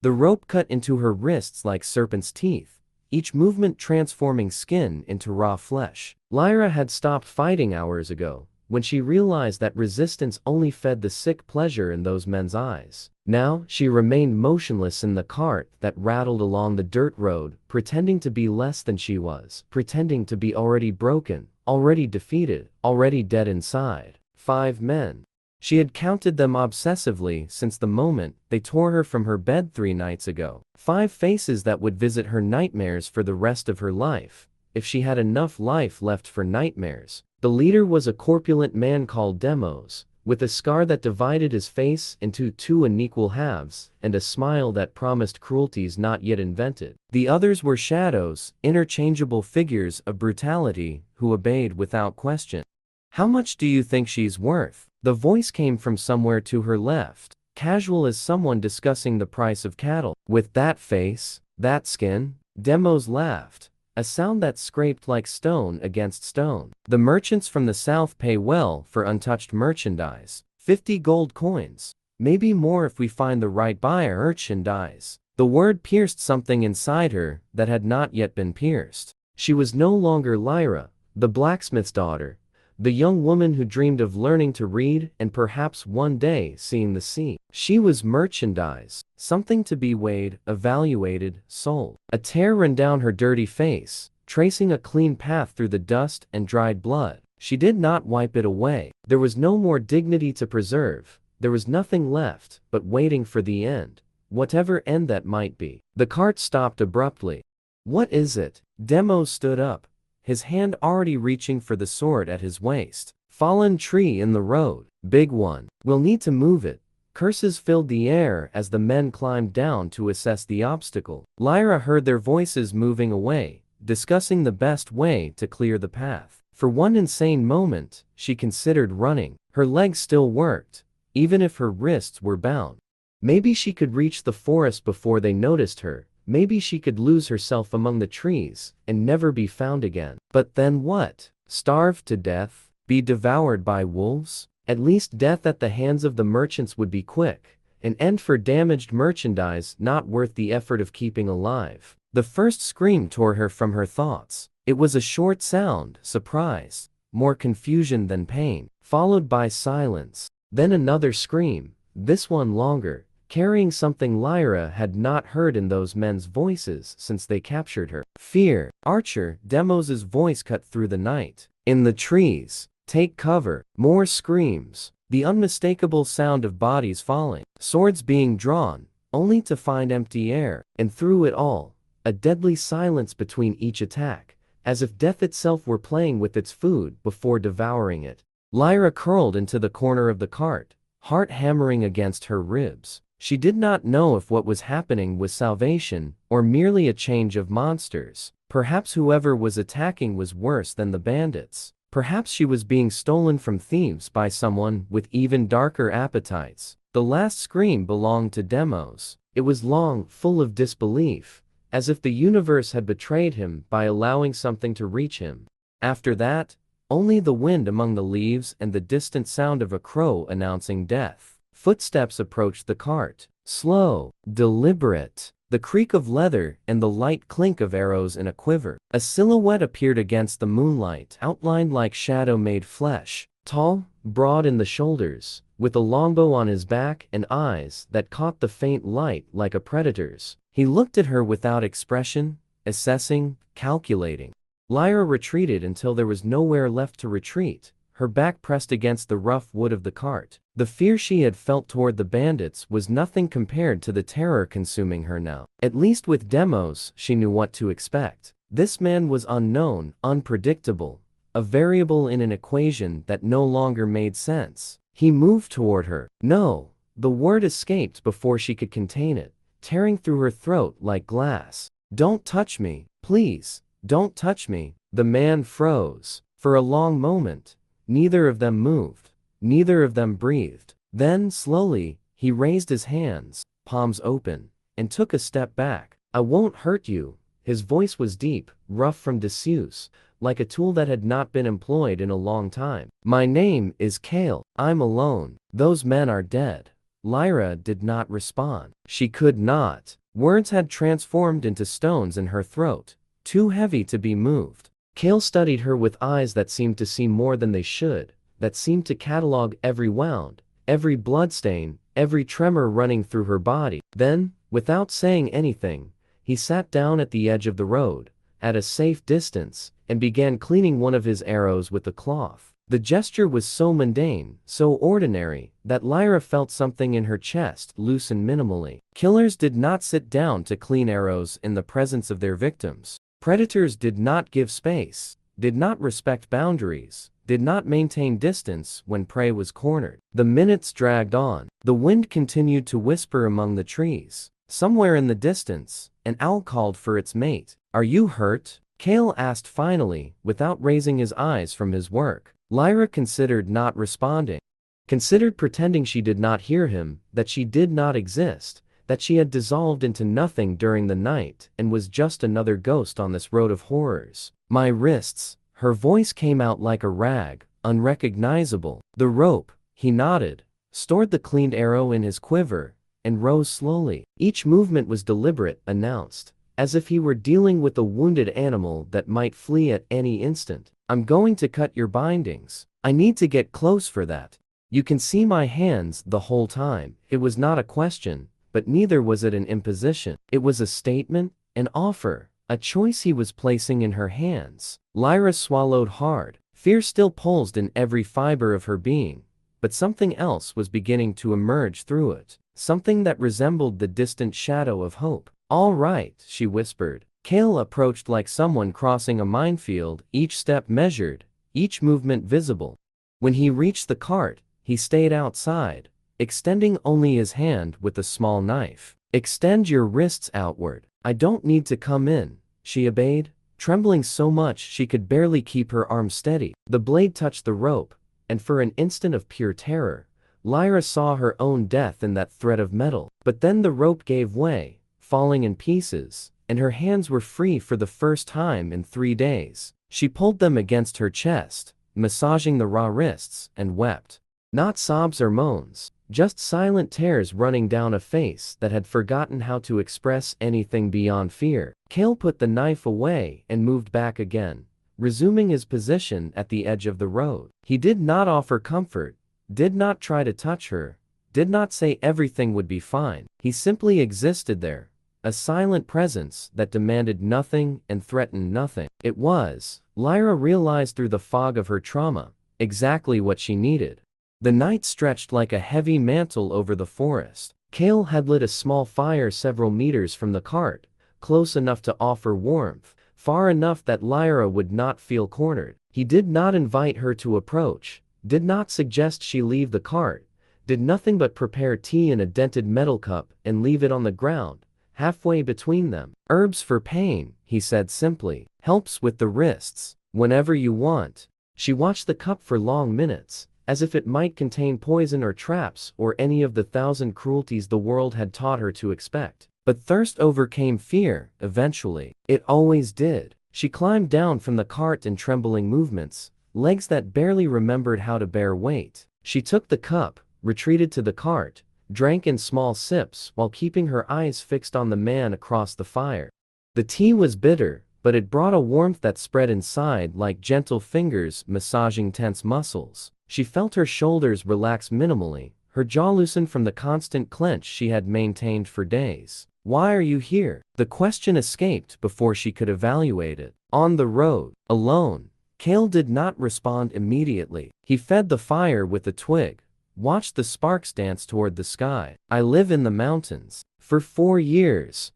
The rope cut into her wrists like serpent's teeth, each movement transforming skin into raw flesh. Lyra had stopped fighting hours ago, when she realized that resistance only fed the sick pleasure in those men's eyes. Now, she remained motionless in the cart that rattled along the dirt road, pretending to be less than she was, pretending to be already broken, already defeated, already dead inside. 5 men. She had counted them obsessively since the moment they tore her from her bed 3 nights ago. 5 faces that would visit her nightmares for the rest of her life, if she had enough life left for nightmares. The leader was a corpulent man called Demos, with a scar that divided his face into 2 unequal halves, and a smile that promised cruelties not yet invented. The others were shadows, interchangeable figures of brutality, who obeyed without question. "How much do you think she's worth?" The voice came from somewhere to her left, casual as someone discussing the price of cattle. "With that face, that skin?" Demos laughed, a sound that scraped like stone against stone. "The merchants from the south pay well for untouched merchandise. 50 gold coins. Maybe more if we find the right buyer." Merchandise. The word pierced something inside her that had not yet been pierced. She was no longer Lyra, the blacksmith's daughter, the young woman who dreamed of learning to read and perhaps one day seeing the sea. She was merchandise, something to be weighed, evaluated, sold. A tear ran down her dirty face, tracing a clean path through the dust and dried blood. She did not wipe it away. There was no more dignity to preserve. There was nothing left but waiting for the end, whatever end that might be. The cart stopped abruptly. "What is it?" Demos stood up, his hand already reaching for the sword at his waist. "Fallen tree in the road. Big one. We'll need to move it." Curses filled the air as the men climbed down to assess the obstacle. Lyra heard their voices moving away, discussing the best way to clear the path. For one insane moment, she considered running. Her legs still worked, even if her wrists were bound. Maybe she could reach the forest before they noticed her. Maybe she could lose herself among the trees and never be found again. But then what? Starve to death? Be devoured by wolves? At least death at the hands of the merchants would be quick. An end for damaged merchandise not worth the effort of keeping alive. The first scream tore her from her thoughts. It was a short sound, surprise, more confusion than pain, followed by silence. Then another scream, this one longer, carrying something Lyra had not heard in those men's voices since they captured her. "Fear." Archer, Demos's voice cut through the night. "In the trees. Take cover." More screams. The unmistakable sound of bodies falling. Swords being drawn, only to find empty air. And through it all, a deadly silence between each attack, as if death itself were playing with its food before devouring it. Lyra curled into the corner of the cart, heart hammering against her ribs. She did not know if what was happening was salvation or merely a change of monsters. Perhaps whoever was attacking was worse than the bandits. Perhaps she was being stolen from thieves by someone with even darker appetites. The last scream belonged to Demos. It was long, full of disbelief, as if the universe had betrayed him by allowing something to reach him. After that, only the wind among the leaves and the distant sound of a crow announcing death. Footsteps approached the cart. Slow, deliberate. The creak of leather and the light clink of arrows in a quiver. A silhouette appeared against the moonlight, outlined like shadow-made flesh. Tall, broad in the shoulders, with a longbow on his back and eyes that caught the faint light like a predator's. He looked at her without expression, assessing, calculating. Lyra retreated until there was nowhere left to retreat, her back pressed against the rough wood of the cart. The fear she had felt toward the bandits was nothing compared to the terror consuming her now. At least with Demos, she knew what to expect. This man was unknown, unpredictable, a variable in an equation that no longer made sense. He moved toward her. "No." The word escaped before she could contain it, tearing through her throat like glass. "Don't touch me, please, don't touch me." The man froze. For a long moment, neither of them moved. Neither of them breathed. Then, slowly, he raised his hands, palms open, and took a step back. "I won't hurt you." His voice was deep, rough from disuse, like a tool that had not been employed in a long time. "My name is Kael. I'm alone. Those men are dead." Lyra did not respond. She could not. Words had transformed into stones in her throat, too heavy to be moved. Kael studied her with eyes that seemed to see more than they should, that seemed to catalog every wound, every bloodstain, every tremor running through her body. Then, without saying anything, he sat down at the edge of the road, at a safe distance, and began cleaning one of his arrows with the cloth. The gesture was so mundane, so ordinary, that Lyra felt something in her chest loosen minimally. Killers did not sit down to clean arrows in the presence of their victims. Predators did not give space, did not respect boundaries, did not maintain distance when prey was cornered. The minutes dragged on. The wind continued to whisper among the trees. Somewhere in the distance, an owl called for its mate. "Are you hurt?" Kael asked finally, without raising his eyes from his work. Lyra considered not responding. Considered pretending she did not hear him, that she did not exist, that she had dissolved into nothing during the night and was just another ghost on this road of horrors. "My wrists." Her voice came out like a rag, unrecognizable. "The rope." He nodded, stored the cleaned arrow in his quiver, and rose slowly. Each movement was deliberate, announced, as if he were dealing with a wounded animal that might flee at any instant. "I'm going to cut your bindings. I need to get close for that. You can see my hands the whole time." It was not a question, but neither was it an imposition. It was a statement, an offer, a choice he was placing in her hands. Lyra swallowed hard. Fear still pulsed in every fiber of her being, but something else was beginning to emerge through it, something that resembled the distant shadow of hope. "All right," she whispered. Kael approached like someone crossing a minefield, each step measured, each movement visible. When he reached the cart, he stayed outside, extending only his hand with a small knife. "Extend your wrists outward." "I don't need to come in," she obeyed, trembling so much she could barely keep her arm steady. The blade touched the rope, and for an instant of pure terror, Lyra saw her own death in that thread of metal. But then the rope gave way, falling in pieces, and her hands were free for the first time in 3 days. She pulled them against her chest, massaging the raw wrists, and wept. Not sobs or moans, just silent tears running down a face that had forgotten how to express anything beyond fear. Kael put the knife away and moved back again, resuming his position at the edge of the road. He did not offer comfort, did not try to touch her, did not say everything would be fine. He simply existed there, a silent presence that demanded nothing and threatened nothing. It was, Lyra realized through the fog of her trauma, exactly what she needed. The night stretched like a heavy mantle over the forest. Kael had lit a small fire several meters from the cart, close enough to offer warmth, far enough that Lyra would not feel cornered. He did not invite her to approach, did not suggest she leave the cart, did nothing but prepare tea in a dented metal cup and leave it on the ground, halfway between them. "Herbs for pain," he said simply. "Helps with the wrists. Whenever you want." She watched the cup for long minutes, as if it might contain poison or traps or any of the 1,000 cruelties the world had taught her to expect. But thirst overcame fear, eventually. It always did. She climbed down from the cart in trembling movements, legs that barely remembered how to bear weight. She took the cup, retreated to the cart, drank in small sips while keeping her eyes fixed on the man across the fire. The tea was bitter, but it brought a warmth that spread inside like gentle fingers massaging tense muscles. She felt her shoulders relax minimally, her jaw loosen from the constant clench she had maintained for days. "Why are you here?" The question escaped before she could evaluate it. "On the road, alone." Kael did not respond immediately. He fed the fire with a twig, watched the sparks dance toward the sky. "I live in the mountains. For 4 years.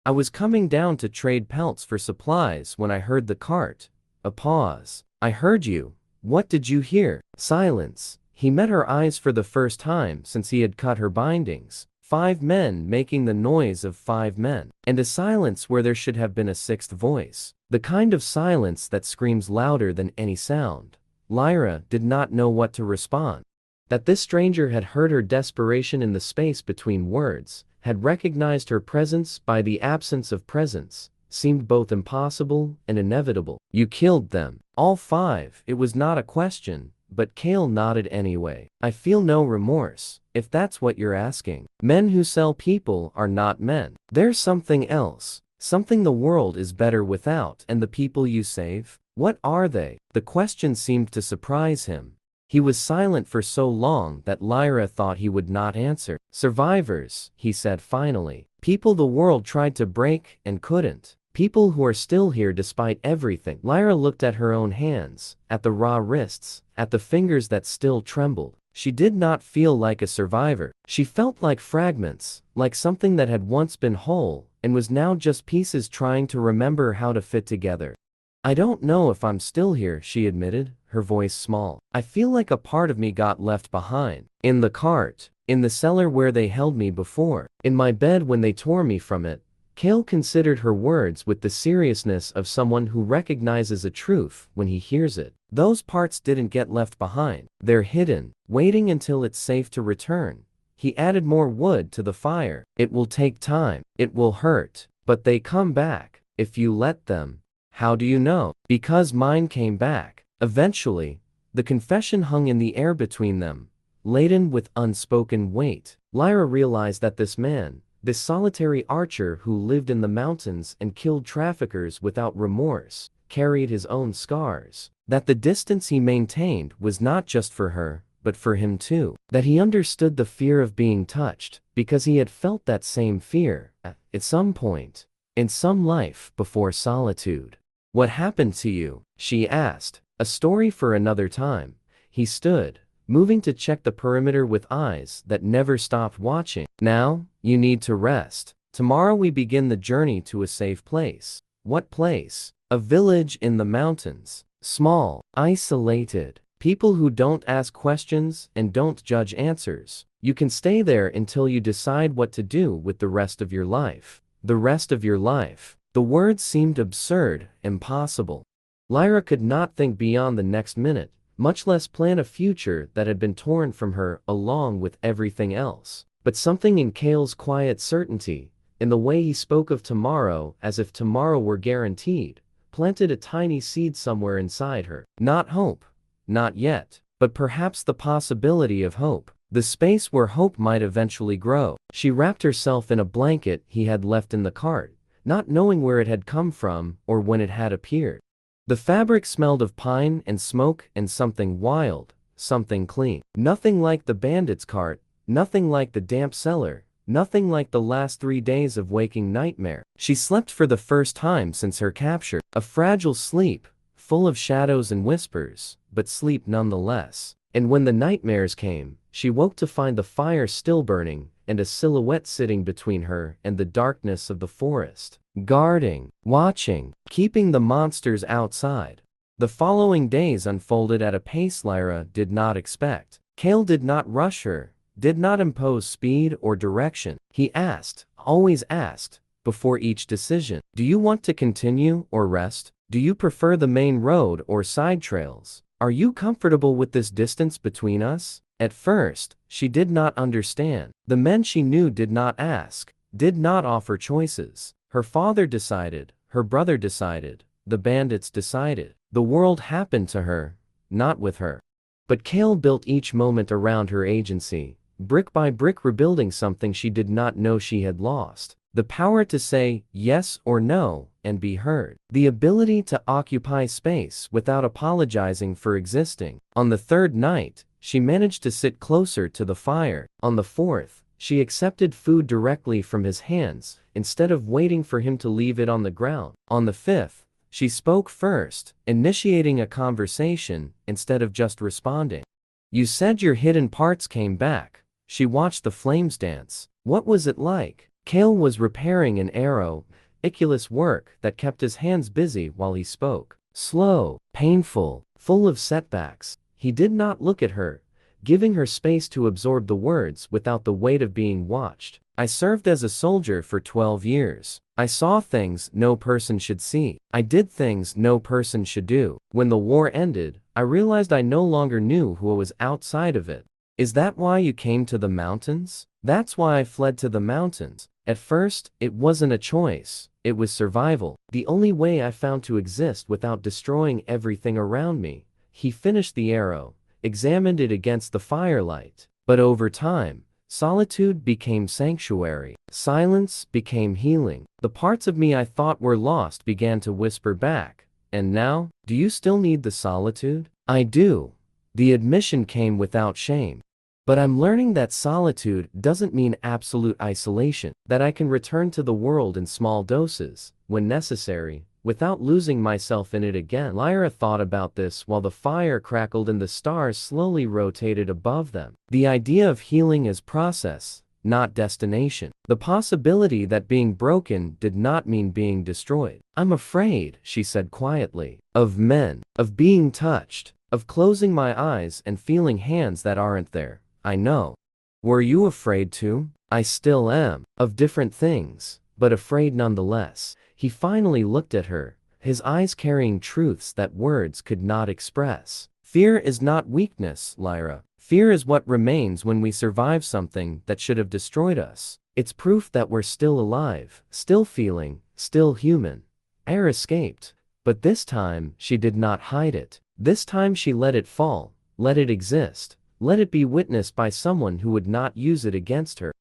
I was coming down to trade pelts for supplies when I heard the cart." A pause. "I heard you. What did you hear?" Silence. He met her eyes for the first time since he had cut her bindings. 5 men making the noise of 5 men. And a silence where there should have been a 6th voice. The kind of silence that screams louder than any sound. Lyra did not know what to respond. That this stranger had heard her desperation in the space between words, had recognized her presence by the absence of presence, seemed both impossible and inevitable. "You killed them. All 5. It was not a question, but Kael nodded anyway. "I feel no remorse," if that's what you're asking. Men who sell people are not men. There's something else. Something the world is better without. And the people you save? What are they? The question seemed to surprise him. He was silent for so long that Lyra thought he would not answer. Survivors, he said finally. People the world tried to break and couldn't. People who are still here despite everything. Lyra looked at her own hands, at the raw wrists, at the fingers that still trembled. She did not feel like a survivor. She felt like fragments, like something that had once been whole, and was now just pieces trying to remember how to fit together. I don't know if I'm still here, she admitted, her voice small. I feel like a part of me got left behind. In the cart, in the cellar where they held me before, in my bed when they tore me from it. Kael considered her words with the seriousness of someone who recognizes a truth when he hears it. Those parts didn't get left behind. They're hidden, waiting until it's safe to return. He added more wood to the fire. It will take time. It will hurt. But they come back, if you let them. How do you know? Because mine came back. Eventually, the confession hung in the air between them, laden with unspoken weight. Lyra realized that this man, this solitary archer who lived in the mountains and killed traffickers without remorse, carried his own scars. That the distance he maintained was not just for her, but for him too. That he understood the fear of being touched, because he had felt that same fear, at some point, in some life before solitude. What happened to you? She asked. A story for another time. He stood, moving to check the perimeter with eyes that never stopped watching. Now, you need to rest. Tomorrow we begin the journey to a safe place. What place? A village in the mountains. Small, isolated. People who don't ask questions and don't judge answers. You can stay there until you decide what to do with the rest of your life. The rest of your life. The words seemed absurd, impossible. Lyra could not think beyond the next minute, much less plan a future that had been torn from her along with everything else. But something in Kael's quiet certainty, in the way he spoke of tomorrow as if tomorrow were guaranteed, planted a tiny seed somewhere inside her. Not hope. Not yet. But perhaps the possibility of hope. The space where hope might eventually grow. She wrapped herself in a blanket he had left in the cart, not knowing where it had come from or when it had appeared. The fabric smelled of pine and smoke and something wild, something clean. Nothing like the bandits' cart, nothing like the damp cellar, nothing like the last 3 days of waking nightmare. She slept for the first time since her capture, a fragile sleep, full of shadows and whispers, but sleep nonetheless. And when the nightmares came, she woke to find the fire still burning, and a silhouette sitting between her and the darkness of the forest. Guarding, watching, keeping the monsters outside. The following days unfolded at a pace Lyra did not expect. Kael did not rush her, did not impose speed or direction. He asked, always asked, before each decision. Do you want to continue or rest? Do you prefer the main road or side trails? Are you comfortable with this distance between us? At first, she did not understand. The men she knew did not ask, did not offer choices. Her father decided, her brother decided, the bandits decided. The world happened to her, not with her. But Kael built each moment around her agency, brick by brick rebuilding something she did not know she had lost. The power to say yes or no and be heard. The ability to occupy space without apologizing for existing. On the third night, she managed to sit closer to the fire. On the fourth, she accepted food directly from his hands, instead of waiting for him to leave it on the ground. On the fifth, she spoke first, initiating a conversation instead of just responding. You said your hidden parts came back. She watched the flames dance. What was it like? Kael was repairing an arrow, meticulous work that kept his hands busy while he spoke. Slow, painful, full of setbacks. He did not look at her, giving her space to absorb the words without the weight of being watched. I served as a soldier for 12 years. I saw things no person should see. I did things no person should do. When the war ended, I realized I no longer knew who was outside of it. Is that why you came to the mountains? That's why I fled to the mountains. At first, it wasn't a choice. It was survival. The only way I found to exist without destroying everything around me. He finished the arrow, examined it against the firelight. But over time, solitude became sanctuary. Silence became healing. The parts of me I thought were lost began to whisper back. And now, do you still need the solitude? I do. The admission came without shame. But I'm learning that solitude doesn't mean absolute isolation, that I can return to the world in small doses, when necessary, without losing myself in it again. Lyra thought about this while the fire crackled and the stars slowly rotated above them. The idea of healing as process, not destination. The possibility that being broken did not mean being destroyed. I'm afraid, she said quietly, of men, of being touched, of closing my eyes and feeling hands that aren't there. I know. Were you afraid too? I still am. Of different things, but afraid nonetheless. He finally looked at her, his eyes carrying truths that words could not express. Fear is not weakness, Lyra. Fear is what remains when we survive something that should have destroyed us. It's proof that we're still alive, still feeling, still human. Air escaped, but this time she did not hide it. This time she let it fall, let it exist. Let it be witnessed by someone who would not use it against her.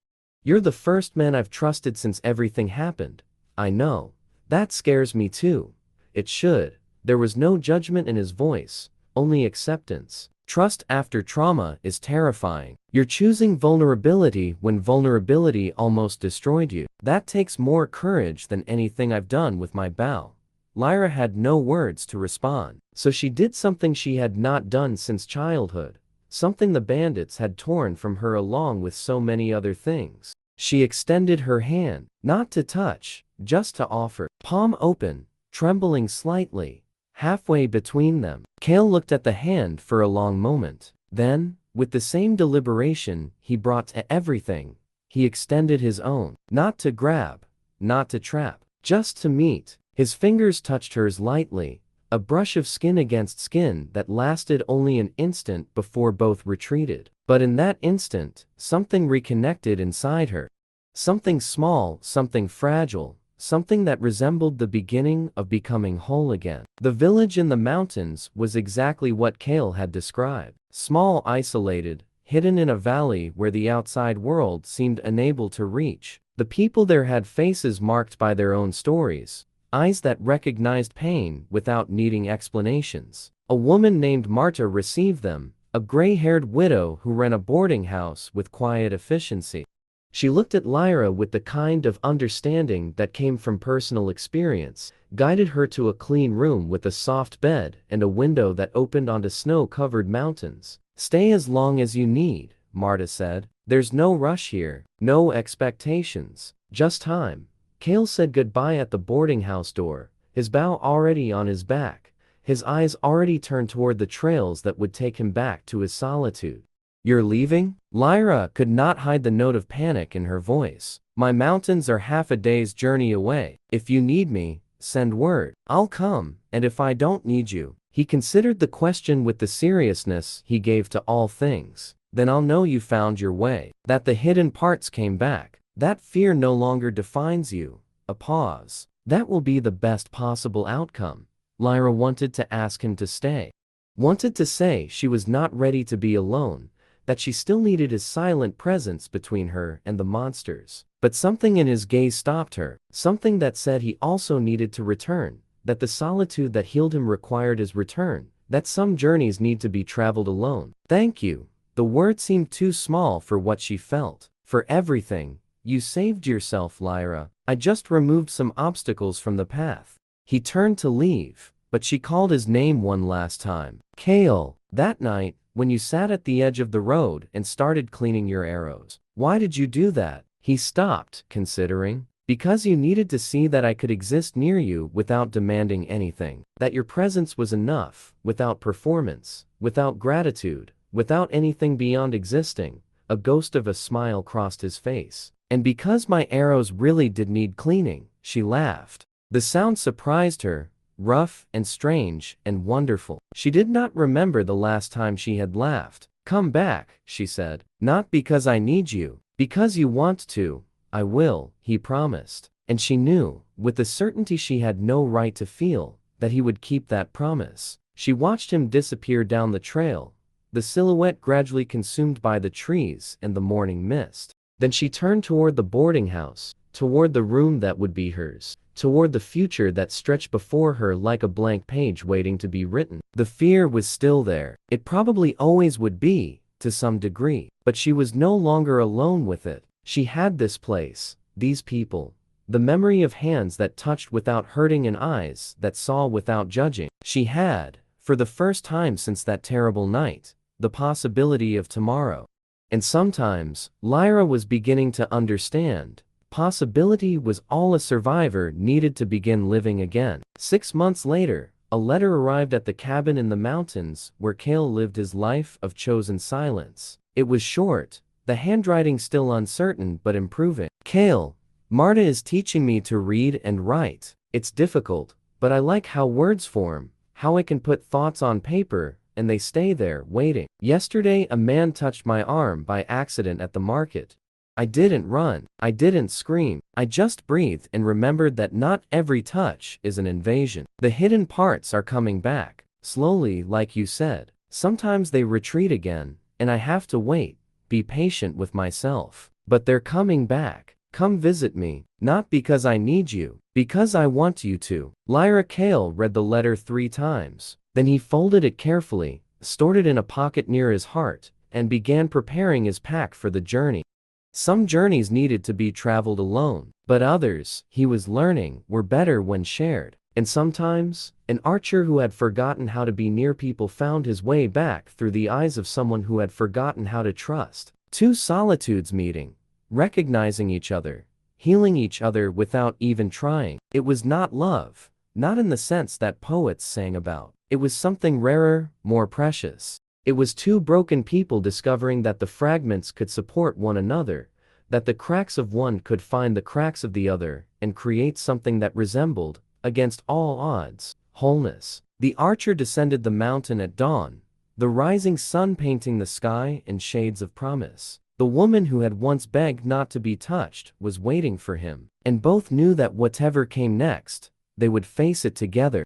You're the first man I've trusted since everything happened. I know. That scares me too. It should. There was no judgment in his voice, only acceptance. Trust after trauma is terrifying. You're choosing vulnerability when vulnerability almost destroyed you. That takes more courage than anything I've done with my bow. Lyra had no words to respond, so she did something she had not done since childhood. Something the bandits had torn from her along with so many other things. She extended her hand, not to touch, just to offer. Palm open, trembling slightly, halfway between them. Kael looked at the hand for a long moment. Then, with the same deliberation he brought to everything, he extended his own. Not to grab, not to trap, just to meet. His fingers touched hers lightly. A brush of skin against skin that lasted only an instant before both retreated. But in that instant, something reconnected inside her. Something small, something fragile, something that resembled the beginning of becoming whole again. The village in the mountains was exactly what Kael had described. Small, isolated, hidden in a valley where the outside world seemed unable to reach. The people there had faces marked by their own stories. Eyes that recognized pain without needing explanations. A woman named Marta received them, a gray-haired widow who ran a boarding house with quiet efficiency. She looked at Lyra with the kind of understanding that came from personal experience, guided her to a clean room with a soft bed and a window that opened onto snow-covered mountains. Stay as long as you need, Marta said. There's no rush here, no expectations, just time. Kael said goodbye at the boarding house door, his bow already on his back, his eyes already turned toward the trails that would take him back to his solitude. You're leaving? Lyra could not hide the note of panic in her voice. My mountains are half a day's journey away. If you need me, send word. I'll come, and if I don't need you. He considered the question with the seriousness he gave to all things. Then I'll know you found your way, that the hidden parts came back. That fear no longer defines you. A pause. That will be the best possible outcome. Lyra wanted to ask him to stay. Wanted to say she was not ready to be alone, that she still needed his silent presence between her and the monsters. But something in his gaze stopped her. Something that said he also needed to return, that the solitude that healed him required his return, that some journeys need to be traveled alone. Thank you. The word seemed too small for what she felt. For everything. You saved yourself, Lyra. I just removed some obstacles from the path. He turned to leave, but she called his name one last time. Kael. That night, when you sat at the edge of the road and started cleaning your arrows. Why did you do that? He stopped, considering. Because you needed to see that I could exist near you without demanding anything. That your presence was enough, without performance, without gratitude, without anything beyond existing. A ghost of a smile crossed his face. And because my arrows really did need cleaning, she laughed. The sound surprised her, rough and strange and wonderful. She did not remember the last time she had laughed. Come back, she said. Not because I need you, because you want to. I will, he promised. And she knew, with the certainty she had no right to feel, that he would keep that promise. She watched him disappear down the trail, the silhouette gradually consumed by the trees and the morning mist. Then she turned toward the boarding house, toward the room that would be hers, toward the future that stretched before her like a blank page waiting to be written. The fear was still there. It probably always would be, to some degree. But she was no longer alone with it. She had this place, these people, the memory of hands that touched without hurting and eyes that saw without judging. She had, for the first time since that terrible night, the possibility of tomorrow. And sometimes, Lyra was beginning to understand. Possibility was all a survivor needed to begin living again. 6 months later, a letter arrived at the cabin in the mountains where Kael lived his life of chosen silence. It was short, the handwriting still uncertain but improving. Kael, Marta is teaching me to read and write. It's difficult, but I like how words form, how I can put thoughts on paper, and they stay there, waiting. Yesterday a man touched my arm by accident at the market. I didn't run, I didn't scream, I just breathed and remembered that not every touch is an invasion. The hidden parts are coming back, slowly like you said. Sometimes they retreat again, and I have to wait, be patient with myself. But they're coming back. Come visit me, not because I need you, because I want you to. Lyra. Kael read the letter 3 times. Then he folded it carefully, stored it in a pocket near his heart, and began preparing his pack for the journey. Some journeys needed to be traveled alone, but others, he was learning, were better when shared. And sometimes, an archer who had forgotten how to be near people found his way back through the eyes of someone who had forgotten how to trust. 2 solitudes meeting, recognizing each other, healing each other without even trying. It was not love, not in the sense that poets sang about. It was something rarer, more precious. It was 2 broken people discovering that the fragments could support one another, that the cracks of one could find the cracks of the other, and create something that resembled, against all odds, wholeness. The archer descended the mountain at dawn, the rising sun painting the sky in shades of promise. The woman who had once begged not to be touched was waiting for him, and both knew that whatever came next, they would face it together.